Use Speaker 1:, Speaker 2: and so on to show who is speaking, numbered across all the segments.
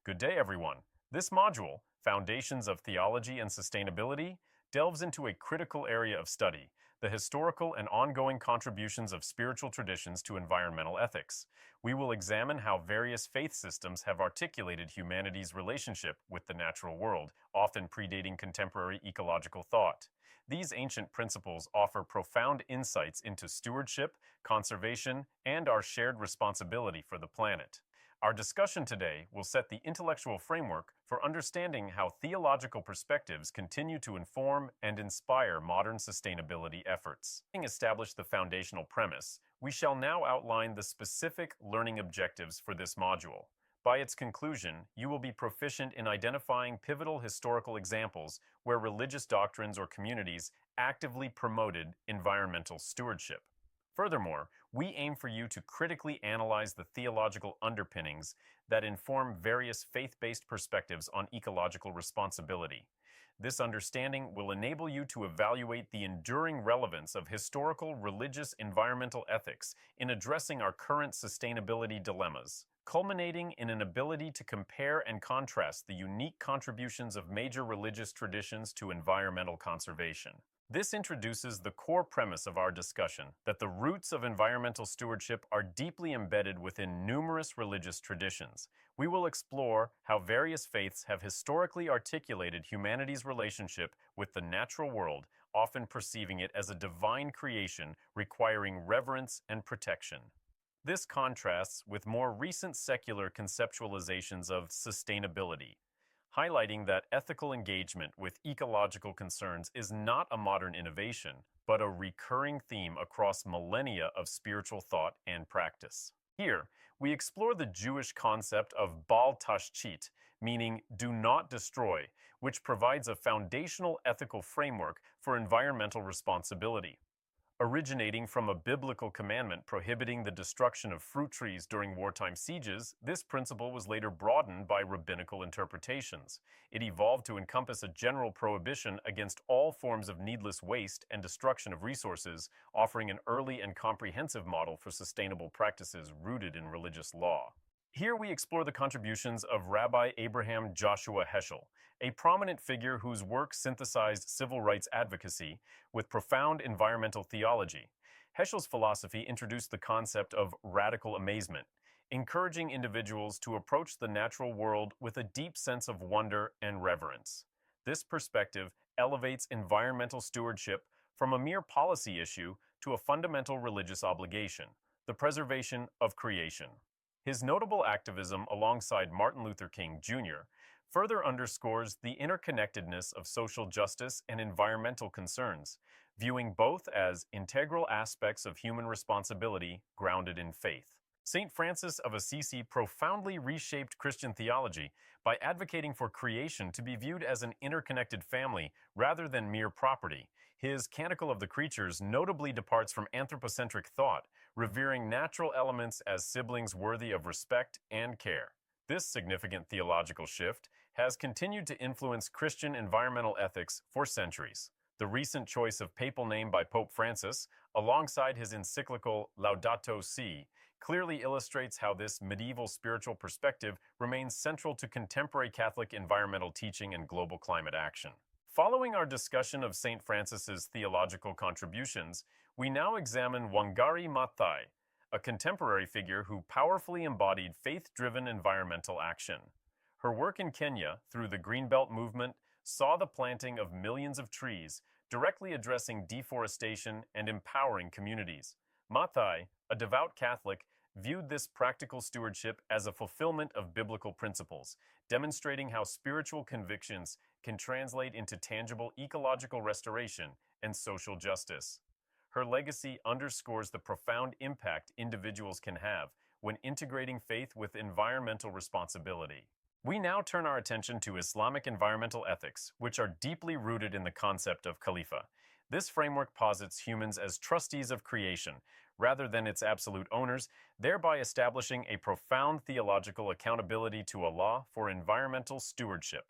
Speaker 1: Good day, everyone. This module, Foundations of Theology and Sustainability, delves into a critical area of study, the historical and ongoing contributions of spiritual traditions to environmental ethics. We will examine how various faith systems have articulated humanity's relationship with the natural world, often predating contemporary ecological thought. These ancient principles offer profound insights into stewardship, conservation, and our shared responsibility for the planet. Our discussion today will set the intellectual framework for understanding how theological perspectives continue to inform and inspire modern sustainability efforts. Having established the foundational premise, we shall now outline the specific learning objectives for this module. By its conclusion, you will be proficient in identifying pivotal historical examples where religious doctrines or communities actively promoted environmental stewardship. Furthermore, we aim for you to critically analyze the theological underpinnings that inform various faith-based perspectives on ecological responsibility. This understanding will enable you to evaluate the enduring relevance of historical religious environmental ethics in addressing our current sustainability dilemmas, culminating in an ability to compare and contrast the unique contributions of major religious traditions to environmental conservation. This introduces the core premise of our discussion, that the roots of environmental stewardship are deeply embedded within numerous religious traditions. We will explore how various faiths have historically articulated humanity's relationship with the natural world, often perceiving it as a divine creation requiring reverence and protection. This contrasts with more recent secular conceptualizations of sustainability, highlighting that ethical engagement with ecological concerns is not a modern innovation, but a recurring theme across millennia of spiritual thought and practice. Here, we explore the Jewish concept of Bal Tashchit, meaning do not destroy, which provides a foundational ethical framework for environmental responsibility. Originating from a biblical commandment prohibiting the destruction of fruit trees during wartime sieges, this principle was later broadened by rabbinical interpretations. It evolved to encompass a general prohibition against all forms of needless waste and destruction of resources, offering an early and comprehensive model for sustainable practices rooted in religious law. Here we explore the contributions of Rabbi Abraham Joshua Heschel, a prominent figure whose work synthesized civil rights advocacy with profound environmental theology. Heschel's philosophy introduced the concept of radical amazement, encouraging individuals to approach the natural world with a deep sense of wonder and reverence. This perspective elevates environmental stewardship from a mere policy issue to a fundamental religious obligation, the preservation of creation. His notable activism alongside Martin Luther King Jr. further underscores the interconnectedness of social justice and environmental concerns, viewing both as integral aspects of human responsibility grounded in faith. St. Francis of Assisi profoundly reshaped Christian theology by advocating for creation to be viewed as an interconnected family rather than mere property. His Canticle of the Creatures notably departs from anthropocentric thought, revering natural elements as siblings worthy of respect and care. This significant theological shift has continued to influence Christian environmental ethics for centuries. The recent choice of papal name by Pope Francis, alongside his encyclical Laudato Si', clearly illustrates how this medieval spiritual perspective remains central to contemporary Catholic environmental teaching and global climate action. Following our discussion of St. Francis's theological contributions, we now examine Wangari Maathai, a contemporary figure who powerfully embodied faith-driven environmental action. Her work in Kenya through the Greenbelt movement saw the planting of millions of trees, directly addressing deforestation and empowering communities. Maathai, a devout Catholic, viewed this practical stewardship as a fulfillment of biblical principles, demonstrating how spiritual convictions can translate into tangible ecological restoration and social justice. Her legacy underscores the profound impact individuals can have when integrating faith with environmental responsibility. We now turn our attention to Islamic environmental ethics, which are deeply rooted in the concept of Khalifa. This framework posits humans as trustees of creation, rather than its absolute owners, thereby establishing a profound theological accountability to Allah for environmental stewardship.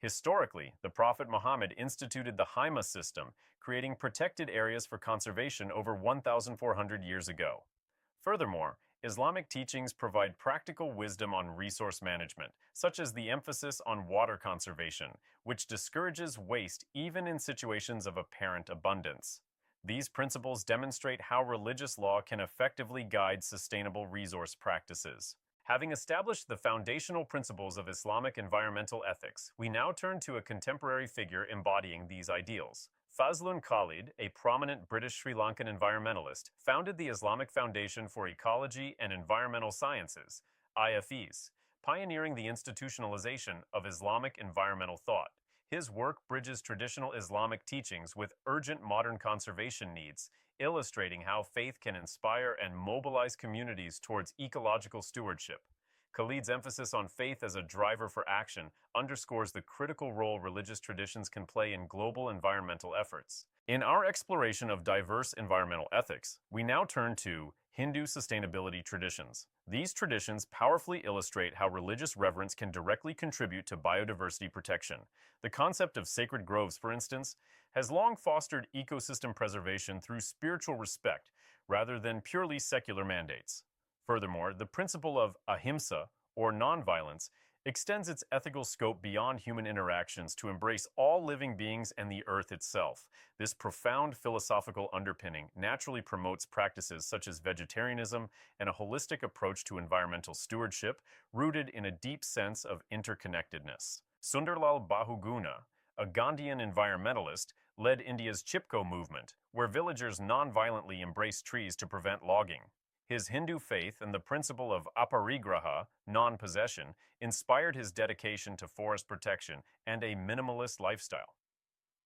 Speaker 1: Historically, the Prophet Muhammad instituted the Haima system, creating protected areas for conservation over 1,400 years ago. Furthermore, Islamic teachings provide practical wisdom on resource management, such as the emphasis on water conservation, which discourages waste even in situations of apparent abundance. These principles demonstrate how religious law can effectively guide sustainable resource practices. Having established the foundational principles of Islamic environmental ethics, we now turn to a contemporary figure embodying these ideals. Fazlun Khalid, a prominent British Sri Lankan environmentalist, founded the Islamic Foundation for Ecology and Environmental Sciences, IFES, pioneering the institutionalization of Islamic environmental thought. His work bridges traditional Islamic teachings with urgent modern conservation needs, illustrating how faith can inspire and mobilize communities towards ecological stewardship. Khalid's emphasis on faith as a driver for action underscores the critical role religious traditions can play in global environmental efforts. In our exploration of diverse environmental ethics, we now turn to Hindu sustainability traditions. These traditions powerfully illustrate how religious reverence can directly contribute to biodiversity protection. The concept of sacred groves, for instance, has long fostered ecosystem preservation through spiritual respect rather than purely secular mandates. Furthermore, the principle of ahimsa, or nonviolence, extends its ethical scope beyond human interactions to embrace all living beings and the earth itself. This profound philosophical underpinning naturally promotes practices such as vegetarianism and a holistic approach to environmental stewardship rooted in a deep sense of interconnectedness. Sunderlal Bahuguna, a Gandhian environmentalist, led India's Chipko movement, where villagers non-violently embraced trees to prevent logging. His Hindu faith and the principle of aparigraha, non-possession, inspired his dedication to forest protection and a minimalist lifestyle.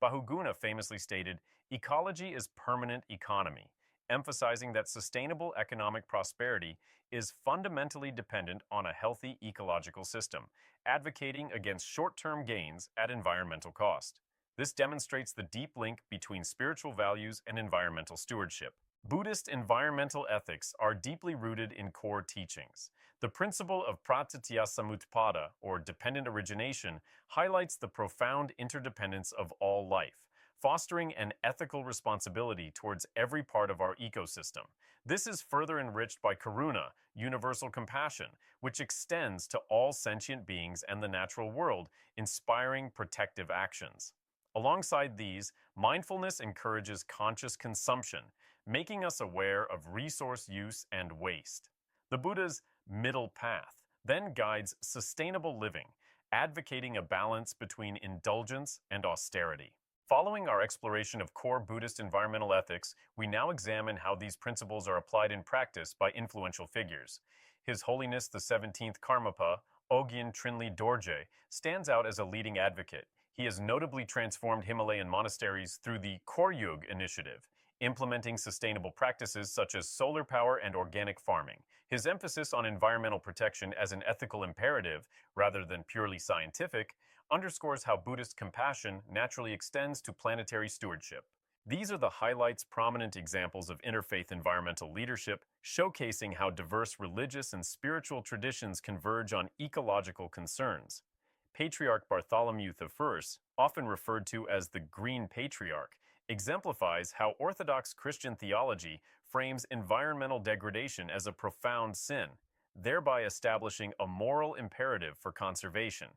Speaker 1: Bahuguna famously stated, "Ecology is permanent economy," emphasizing that sustainable economic prosperity is fundamentally dependent on a healthy ecological system, advocating against short-term gains at environmental cost. This demonstrates the deep link between spiritual values and environmental stewardship. Buddhist environmental ethics are deeply rooted in core teachings. The principle of pratityasamutpada, or dependent origination, highlights the profound interdependence of all life, fostering an ethical responsibility towards every part of our ecosystem. This is further enriched by karuna, universal compassion, which extends to all sentient beings and the natural world, inspiring protective actions. Alongside these, mindfulness encourages conscious consumption, making us aware of resource use and waste. The Buddha's middle path then guides sustainable living, advocating a balance between indulgence and austerity. Following our exploration of core Buddhist environmental ethics, we now examine how these principles are applied in practice by influential figures. His Holiness the 17th Karmapa, Ogyen Trinley Dorje, stands out as a leading advocate. He has notably transformed Himalayan monasteries through the Koryug initiative, implementing sustainable practices such as solar power and organic farming. His emphasis on environmental protection as an ethical imperative, rather than purely scientific, underscores how Buddhist compassion naturally extends to planetary stewardship. These are the highlights prominent examples of interfaith environmental leadership, showcasing how diverse religious and spiritual traditions converge on ecological concerns. Patriarch Bartholomew I, often referred to as the Green Patriarch, exemplifies how Orthodox Christian theology frames environmental degradation as a profound sin, thereby establishing a moral imperative for conservation.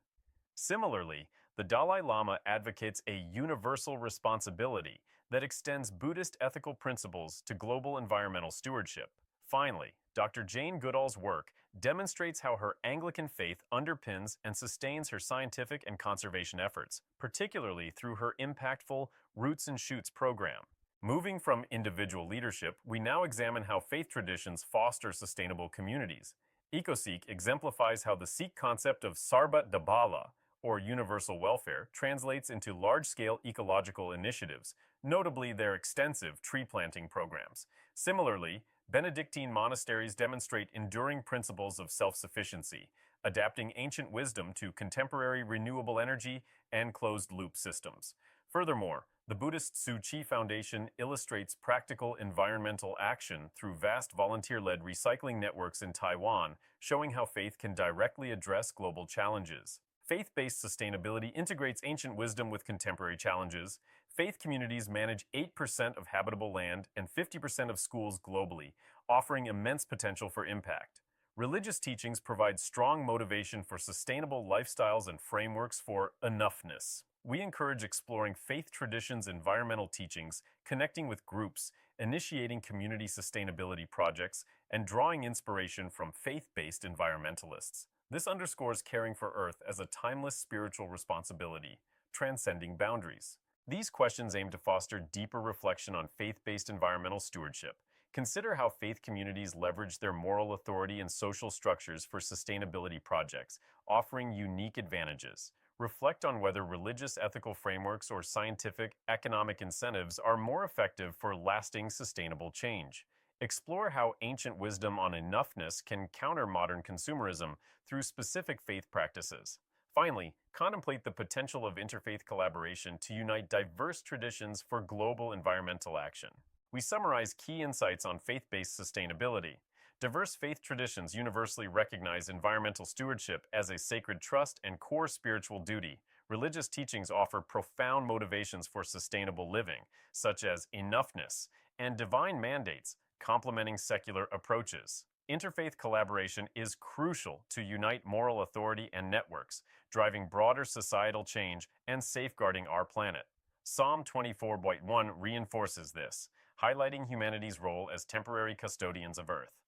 Speaker 1: Similarly, the Dalai Lama advocates a universal responsibility that extends Buddhist ethical principles to global environmental stewardship. Finally, Dr. Jane Goodall's work demonstrates how her Anglican faith underpins and sustains her scientific and conservation efforts, particularly through her impactful Roots and Shoots program. Moving from individual leadership, we now examine how faith traditions foster sustainable communities. EcoSeek exemplifies how the Sikh concept of Sarbat da Bala, or universal welfare, translates into large-scale ecological initiatives, notably their extensive tree planting programs. Similarly, Benedictine monasteries demonstrate enduring principles of self-sufficiency, adapting ancient wisdom to contemporary renewable energy and closed-loop systems. Furthermore, the Buddhist Tzu Chi Foundation illustrates practical environmental action through vast volunteer-led recycling networks in Taiwan, showing how faith can directly address global challenges. Faith-based sustainability integrates ancient wisdom with contemporary challenges, Faith communities manage 8% of habitable land and 50% of schools globally, offering immense potential for impact. Religious teachings provide strong motivation for sustainable lifestyles and frameworks for enoughness. We encourage exploring faith traditions' environmental teachings, connecting with groups, initiating community sustainability projects, and drawing inspiration from faith-based environmentalists. This underscores caring for Earth as a timeless spiritual responsibility, transcending boundaries. These questions aim to foster deeper reflection on faith-based environmental stewardship. Consider how faith communities leverage their moral authority and social structures for sustainability projects, offering unique advantages. Reflect on whether religious ethical frameworks or scientific economic incentives are more effective for lasting sustainable change. Explore how ancient wisdom on enoughness can counter modern consumerism through specific faith practices. Finally, contemplate the potential of interfaith collaboration to unite diverse traditions for global environmental action. We summarize key insights on faith-based sustainability. Diverse faith traditions universally recognize environmental stewardship as a sacred trust and core spiritual duty. Religious teachings offer profound motivations for sustainable living, such as enoughness and divine mandates, complementing secular approaches. Interfaith collaboration is crucial to unite moral authority and networks, driving broader societal change and safeguarding our planet. Psalm 24:1 reinforces this, highlighting humanity's role as temporary custodians of Earth.